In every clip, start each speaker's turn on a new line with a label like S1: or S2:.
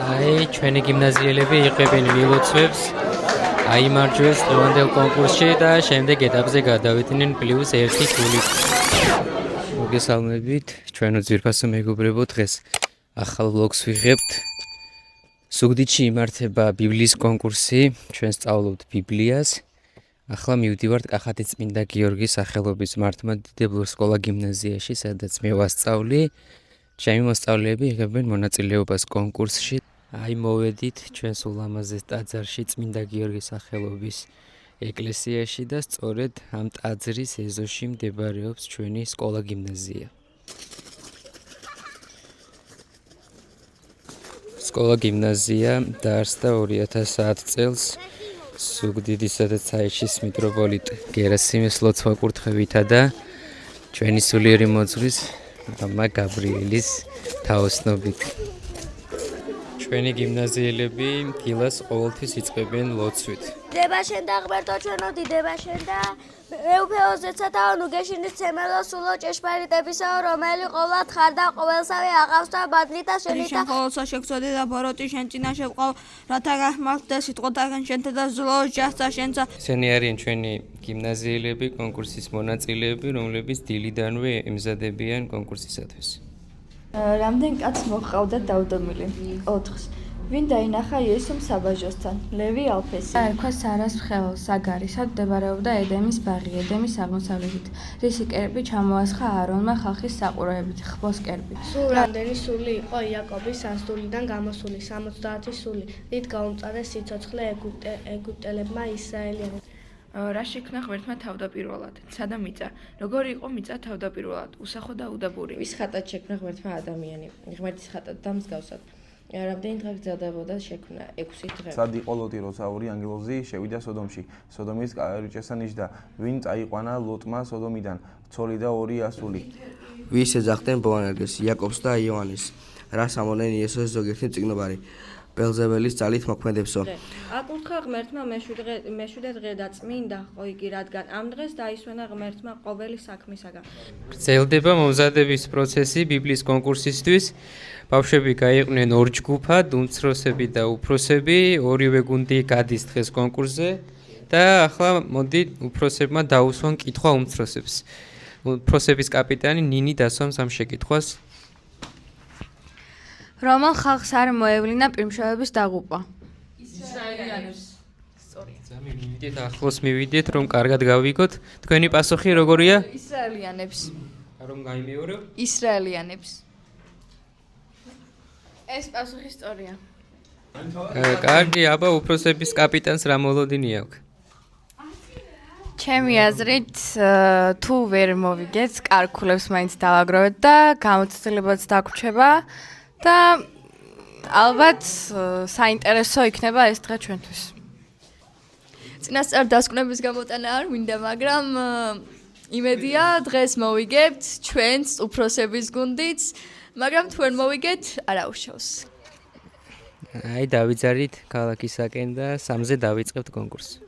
S1: აი, ჩვენი გიმნაზიელები იღებენ ვილოცვებს, აიმარჯვეს დღევანდელ კონკურსში და შემდეგ ეტაპზე გადავიდნენ +1 გულით. მოგესალმებით, ჩვენო ძვირფასო მეგობრებო, დღეს ახალ ვლოგს ვიღებთ. სუგდიდში იმართება ბიბლიის კონკურსი, ჩვენ სწავლობთ ბიბლიას. ახლა მივდივართ კახეთის წმინდა გიორგის სახელობის მართლმადიდებელ სკოლა გიმნაზიაში, სადაც მე ვასწავლი. ჩემი მოსწავლეები იღებენ მონაწილეობას კონკურსში. აი მოვედით ჩვენს ულამაზეს ტაძარში წმინდა გიორგის სახელობის ეკლესიაში და სწორედ ამ ტაძრის ეზოში მდებარეობს ჩვენი სკოლა გიმნაზია. სკოლა გიმნაზია დაარსდა 2010 წელს სუგდიდისა და ცაიშის მიტროპოლიტ გერასიმეს ლოცვა-კურთხევითა და ჩვენი სულიერი მოძღვრის მამა გაბრიელის თაოსნობით. ჩვენი გიმნაზიელები დილას ყოველთვის იწყებენ ლოცვით.
S2: დებაშენ და ღმერთო ჩვენო დიდებაშენ და მეუფეოზეცა და ნუგეშინის ცემელო სულო ჭეშმარიტებისაო რომელი ყოვლად ხარ და ყოველსავე აღავს და ბადნით და შენით და
S3: ხოლოსა შეგწოდე და ბოროტი შენ წინაშე ვყავ რათა გახმართ სიტყვათაგან შენთა და ზლო ჯასწა შენცა.
S1: ესენი არიან ჩვენი გიმნაზიელები, კონკურსის მონაწილეები, რომლებიც დილიდანვე ემზადებიან კონკურსისათვის.
S4: რამდენ კაცს მოჰყავდათ დაუდომილი? 4-ს. ვინ დაინახა იესომ საბაჟოსთან? ლევი ალფესი.
S5: ერქვა სარას მხევალს, საგარი, სად მდებარეობდა ედემის ბაღი, ედემის აღმოსავლეთით. რისი კერპი ჩამოასხა აარონმა ხალხის საყურეებით, ხბოს კერპი.
S6: სულ რამდენი სული იყო იაკობის სასულიდან გამოსული? 70 სული. რით გაუმწარეს სიცოცხლე ეგვიპტელებმა ისრაელიანებს?
S7: რა შექმნა ღმერთმა თავდაპირველად? სადა მიწა? როგორი იყო მიწა თავდაპირველად? უსახო და უდაბური.
S8: ვის ხატად შექმნა ღმერთმა ადამიანი? ღმერთის ხატად და მსგავსად. რამდენი დღე გრძელდებოდა შექმნა? 6 დღე.
S9: სად იყო ლოტი, როცა ორი ანგელოზი შევიდა სოდომში? სოდომის კაირჭესა ნიშდა. ვინ წაიყვანა ლოტმა სოდომიდან? ცოლი და 2 ასული.
S10: ვის ეძახდნენ ბოანერგეს? იაკობს და იოანეს. რა სამონენ იესოს ზოგიერთი მწიგნობარი? ბელზებელის ძალით მოქმედებსო.
S8: აკურთხა ღმერთმა მეშვიდე დღე და წმინდა ხო იგი, რადგან ამ დღეს დაისვენა ღმერთმა ყოველი საქმისაგან.
S1: გრძელდება მომზადების პროცესი ბიბლიის კონკურსისთვის. ბავშვები გაიყვნენ 2 ჯგუფად, უმცროსები და უფროსები. ორივე გუნდი გადის დღეს კონკურსზე და ახლა მოდი უფროსებმა დაუსვან კითხვა უმცროსებს. უფროსების კაპიტანი ნინი დასვამს ამ შეკითხვას.
S5: რომელ ხალხს არ მოევლინა პირმშოვების დაღუპვა?
S7: ისრაელიანებს. სწორია.
S1: მივიდეთ ახლოს მივიდეთ რომ კარგად გავიგოთ. თქვენი პასუხი როგორია?
S5: ისრაელიანებს.
S1: რომ გაიმეორებ?
S5: ისრაელიანებს.
S7: ეს პასუხი სწორია.
S1: კარგი, აბა უფროსების კაპიტანს რა მოლოდინი აქვს?
S5: ჩემი აზრით, თუ ვერ მოვიგეთ, კარქულებს მაინც დავაგროვეთ და გამოცდილებაც დაგვრჩება და ალბათ საინტერესო იქნება ეს დღე ჩვენთვის.
S4: წინასწარ დასკვნების გამოტანა არ მინდა, მაგრამ იმედია დღეს მოვიგებთ ჩვენს უფროსების გუნდიც, მაგრამ თუ ვერ მოვიგეთ, არ აუშავს.
S1: აი დავიძარით ქალაქისაკენ და 3-ზე დავიწყებთ კონკურსს.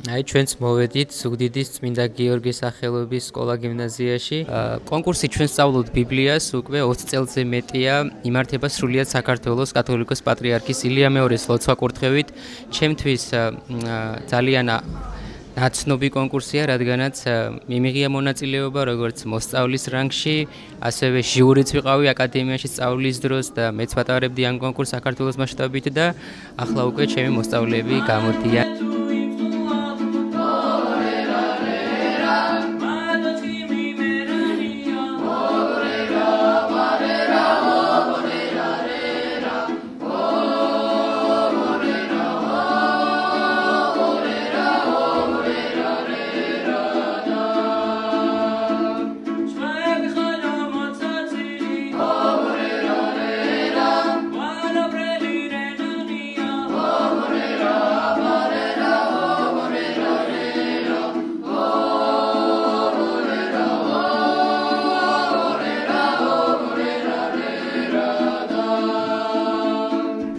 S1: აი ჩვენც მოვედით სუგდიდის წმინდა გიორგის სახელობის სკოლა გიმნაზიაში. კონკურსი ჩვენ სწავლობთ ბიბლიას უკვე 20 წელზე მეტია. იმართება სრულიად საქართველოს კათოლიკოს პატრიარქის ილია მეორის ლოცვა-კურთხევით. ჩემთვის ძალიან ნაცნობი კონკურსია, რადგანაც მიმიღია მონაწილეობა როგორც მოსწავლის რანგში, ასევე ჟიურიც ვიყავი აკადემიაში სწავლის დროს და მეც ვატარებდი ამ კონკურსს საქართველოს მასშტაბით და ახლა უკვე ჩემი მოსწავლეები გამოდიან.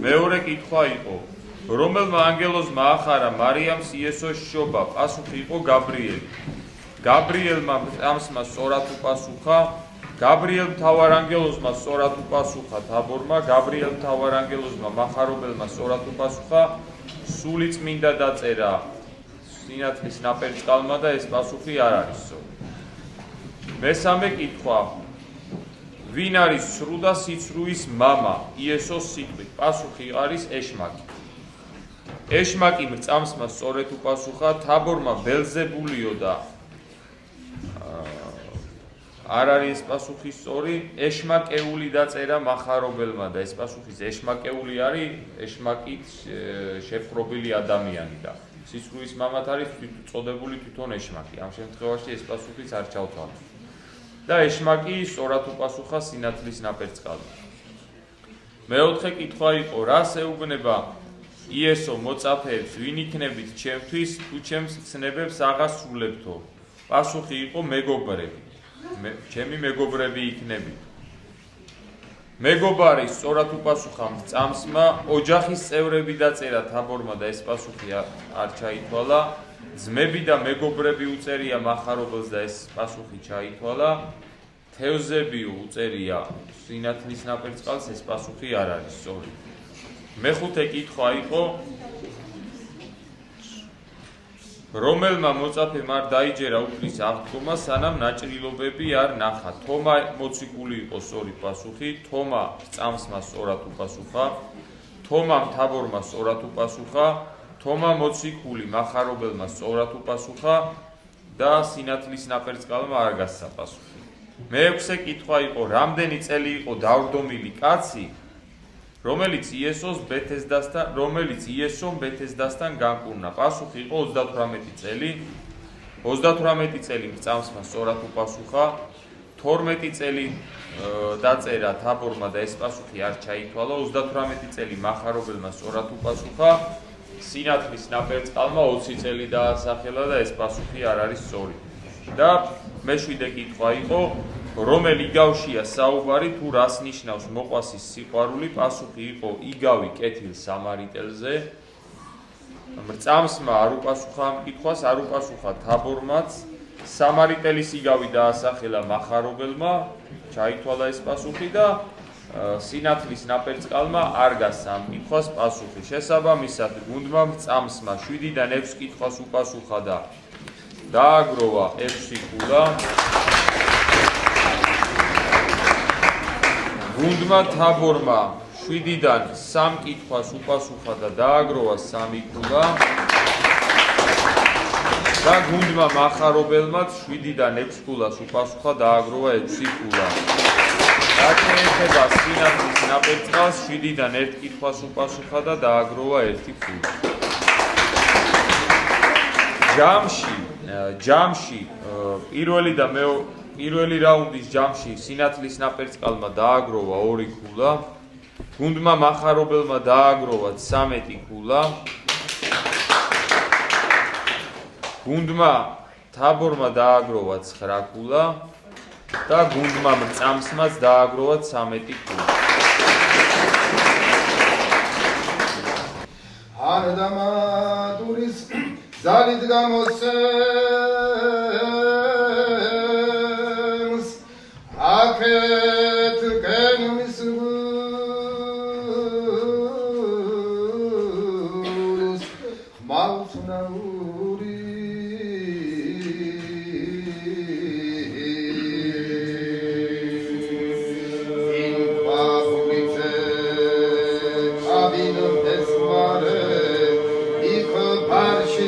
S11: მეორე კითხვა იყო, რომელმა ანგელოზმა ახარა მარიამს იესოს შობა? პასუხი იყო გაბრიელი. გაბრიელმა მრწამსმა სწორად უპასუხა, გაბრიელ მთავარანგელოზმა სწორად უპასუხა თაბორმა, გაბრიელ მთავარანგელოზმა მახარობელმა სწორად უპასუხა, სული წმინდა დაწერა სინათლის ნაპერწკალმა და ეს პასუხი არ არის სწორი. მესამე კითხვა. ვინ არის სრულ და სიცრუის მამა იესოს სიტყვით? პასუხი არის ეშმაკი. ეშმაკი მრწამსმა სწორედ უპასუხა, თაბორმა ბელზებულიო და არ არის ეს პასუხი სწორი, ეშმაკეული დაწერა მახარობელმა და ეს პასუხის ეშმაკეული არის ეშმაკით შეპყრობილი ადამიანი და სიცრუის მამად არის წოდებული თვითონ ეშმაკი. ამ შემთხვევაში ეს პასუხიც არ ჩავთვალოთ. და ეშმაკი სწორად უპასუხა სინათლის ნაპერწკალმა. მეოთხე კითხვა იყო, რას ეუბნება იესო მოწაფეებს, ვინ იქნებით ჩემთვის, თუ ჩემს ცნებებს აღასრულებთო? პასუხი იყო მეგობრები. ჩემი მეგობრები იქნებით. მეგობარი სწორად უპასუხა მრწამსმა, ოჯახის წევრები დაწერა თაბორმა და ეს პასუხი არ ჩაითვალა. ძმები და მეგობრები უწერია მახარობელს და ეს პასუხი ჩაითვალა. თევზები უწერია სინათლის ნაპერწკალს, ეს პასუხი არ არის სწორი. მეხუთე კითხვა იყო, რომელმა მოწაფემ არ დაიჯერა უფლის აღდგომა, სანამ ნაჭრილობები არ ნახა. თომა მოციქული იყო სწორი პასუხი, თომა მრწამსმა სწორად უპასუხა, თომა თაბორმა სწორად უპასუხა, თომა მოციქული მახარობელმა სწორად უპასუხა და სინათლის ნაპერწკალმა არ გასცა პასუხი. მეექვსე კითხვა იყო, რამდენი წელი იყო დავრდომილი კაცი, რომელიც იესომ ბეთესდასთან განკურნა? პასუხი იყო 38 წელი. 38 წელი მრწამსმა სწორად უპასუხა, 12 წელი დაწერა თაბორმა და ეს პასუხი არ ჩაითვალა, 38 წელი მახარობელმა სწორად უპასუხა, სინათლის ნაპერწკალმა 20 წელი დაასახელა და ეს პასუხი არ არის სწორი. და მეშვიდე კითხვა იყო, რომელი იგავშია საუბარი, თუ რას ნიშნავს მოყვასის სიყვარული? პასუხი იყო იგავი კეთილ სამარიტელზე. მრწამსმა არ უპასუხა ამ კითხვას, არ უპასუხა თაბორმაც, სამარიტელის იგავი დაასახელა მახარობელმა, ჩაითვალა ეს პასუხი და სინათლის ნაპერწკალმა არ გასცა ამ კითხვას პასუხი. შესაბამისად, გუნდმა მრწამსმა 7-დან 6 კითხვას უპასუხა და დააგროვა 6 ქულა. გუნდმა თაბორმა 7-დან 3 კითხვას უპასუხა და დააგროვა 3 ქულა. და გუნდმა მახარობელმაც 7-დან 6 ქულას უპასუხა, დააგროვა 6 ქულა. აკეთება სინათლის ნაპერწკალს 7-დან 1 კითხვას უპასუხა და დააგროვა 1 ქულა. ჯამში პირველი რაუნდის ჯამში სინათლის ნაპერწკალმა დააგროვა 2 ქულა, გუნდმა მახარობელმა დააგროვა 13 ქულა, გუნდმა თაბორმა დააგროვა 9 ქულა და გუნდმა მრწამსმაც დააგროვა 13 ქულა.
S12: არდამატურის ზალით გამოსცემს აქეთ კენმის გულს ხმალწნაური Parshi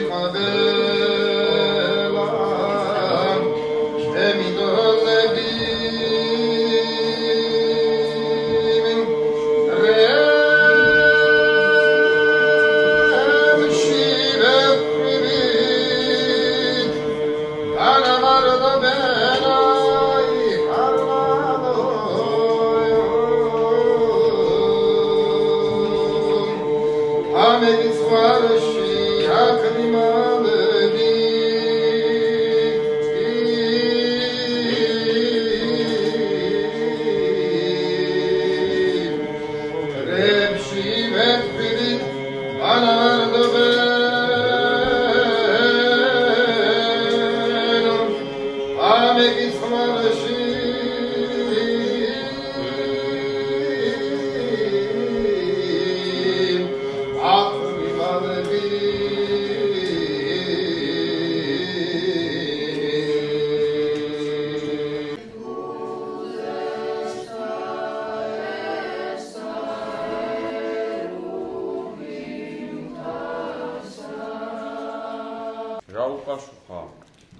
S11: რა უპასუხა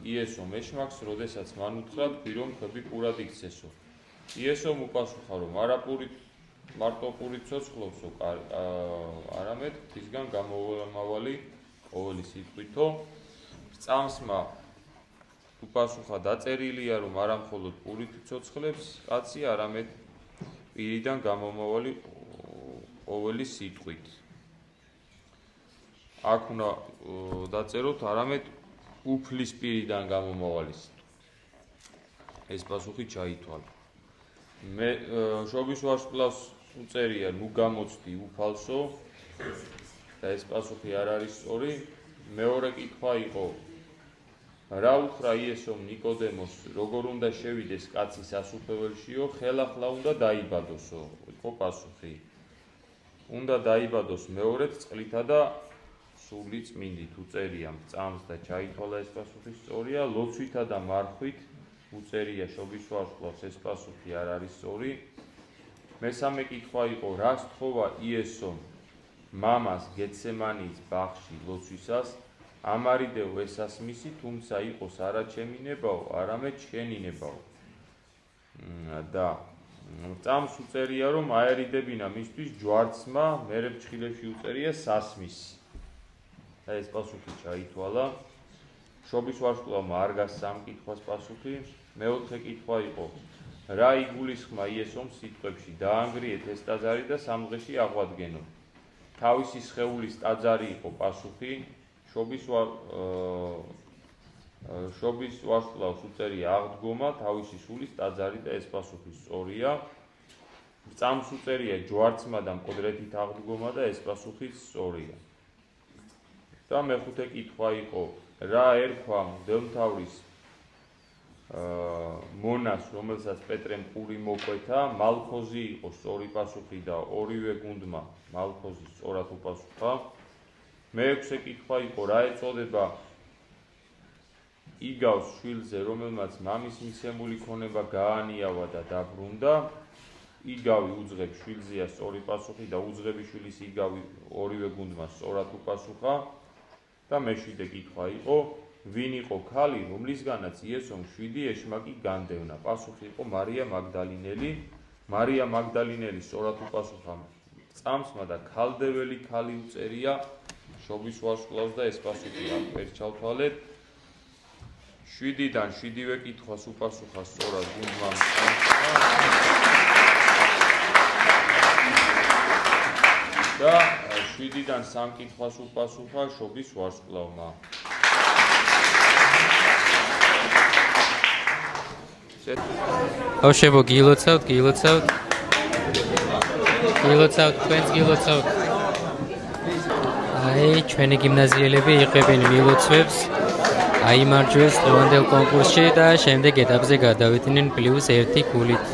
S11: იესომ ეშმაკს, როდესაც მან უთხრა თქვი რომ ხები პურად იქცესო. იესომ უპასუხა რომ მარტო პური ცოცხლობსო, არამედ ღვთისგან გამომავალი ყოველი სიტყვითო. წამსმა უპასუხა დაწერილია რომ არა მხოლოდ პურით ცოცხლებს კაცი, არამედ პირიდან გამომავალი ყოველი სიტყვით. აქ უნდა დაწეროთ არამედ უფლის პირიდან გამომავალი სიტყვა. ეს პასუხი ჩაითვალა. მე შობის ვარსკვლავს უწერია ნუ გამოცდი უფალსო და ეს პასუხი არ არის სწორი. მეორე კითხვა იყო რა უთხრა იესომ ნიკოდემოს, როგორ უნდა შევიდეს კაცი სასუფეველშიო, ხელახლა უნდა დაიბადოსო. იყო პასუხი. უნდა დაიბადოს მეორედ წყლითა და სული წმინდით უწერია წამს და ჩაითვალა ეს პასუხი სწორია. ლოცვითა და მარხვით უწერია შობის ვარსკვლავს, ეს პასუხი არ არის სწორი. მესამე კითხვა იყო რა სთხოვა იესომ მამას გეცემანის ბაღში ლოცვისას, ამარიდეო ესასმისი, თუმცა იყოს არა ჩემი ნებაო, არამედ შენი ნებაო. და წამს უწერია რომ აერიდებინა მისთვის ჯვარცმა, მერე ფრჩხილებში უწერია სასმისი. და ეს პასუხი ჩაითვალა. შობის ვარსკვლავმა არ გასცა ამ კითხვას პასუხი. მეოთხე კითხვა იყო რა იგულისხმა იესომ სიტყვებში, დაანგრიეთ ეს ტაძარი და 3 დღეში აღვადგენო. თავისი სხეულის ტაძარი იყო პასუხი. შობის ვარსკვლავს უწერია აღდგომა თავისი სულის ტაძარი და ეს პასუხი სწორია. წამს უწერია ჯვარცმა და მკვდრეთით აღდგომა და ეს პასუხი სწორია. და მეხუთე კითხვა იყო რა ერქვა მღვდელმთავრის მონას, რომელსაც პეტრემ პური მოკვეთა, მალქოზი იყო სწორი პასუხი და ორივე გუნდმა მალქოზი სწორად უპასუხა. მეექვსე კითხვა იყო რა ეწოდება იგავს შვილზე, რომელმაც მამის მიცემული ქონება გაანიავა და დაბრუნდა. იგავი უძღებს შვილზეა სწორი პასუხი და უძღები შვილის იგავი ორივე გუნდმა სწორად უპასუხა. და მეშვიდე კითხვა იყო ვინ იყო ქალი, რომლისგანაც იესომ 7 ეშმაკი განდევნა. პასუხი იყო მარია მაგდალინელი. მარია მაგდალინელი სწორად უპასუხა წამსმა და ქალდეველი ქალი უწერია შობის ვარსკვლავს და ეს პასუხი ვერ ჩავთვალეთ. 7-დან 7-ვე კითხვას უპასუხა სწორად გუნდმა. და 7-დან 3 კითხვას უპასუხა შობის ვარსკვლავმა.
S1: ბავშვებო, გილოცავთ, თქვენც გილოცავთ. აი, ჩვენი გიმნაზიელები იღებენ მილოცვებს, აიმარჯვეს დღევანდელ კონკურსში და შემდეგ ეტაპზე გადავიდნენ +1 გულით.